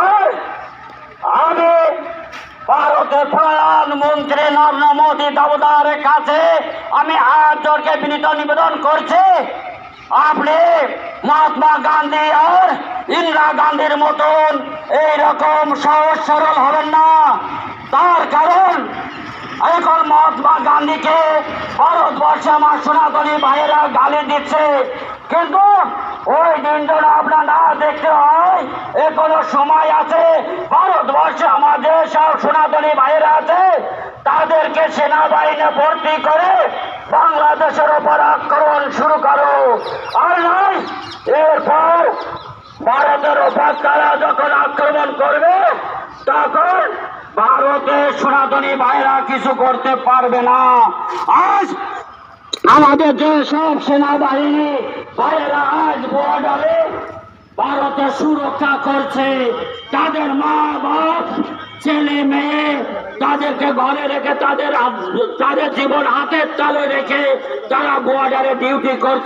আর আমি ভারতের প্রধানমন্ত্রী নরেন্দ্র মোদী দামোদরের কাছে আমি হাত জোড়কে বিনীত নিবেদন করছি, আপনি মহাত্মা গান্ধী আর ইন্দিরা গান্ধীর মতন এইরকম সহজ সরল হবেন না। তার কারণ এখন মহাত্মা গান্ধীকে ভারতবর্ষে আমার সনাতনী ভাইয়েরা গালি দিচ্ছে, কিন্তু ওই দিনটা আপনার না দেখতে হয়। এখনো সময় আছে, ভারতবর্ষে আমাদের সব সনাতনী ভাইয়েরা আছে, তাদেরকে সেনাবাহিনী ভর্তি করে বাংলাদেশের ওপর আক্রমণ শুরু করো। আর নয়, এরপর ভারতের ওপর তারা যখন আক্রমণ করবে তখন ভারতের সনাতনী ভাইরা কিছু করতে পারবে না। আজ আমাদের যে সব সেনাবাহিনী ভাইয়েরা আজ বর্ডারে ভারতের সুরক্ষা করছে, তাদের মা বাপ ছেলে মেয়ে তাদেরকে ঘরে রেখে তাদের জীবন হাতের তালে রেখে তারা বর্ডারে ডিউটি করছে।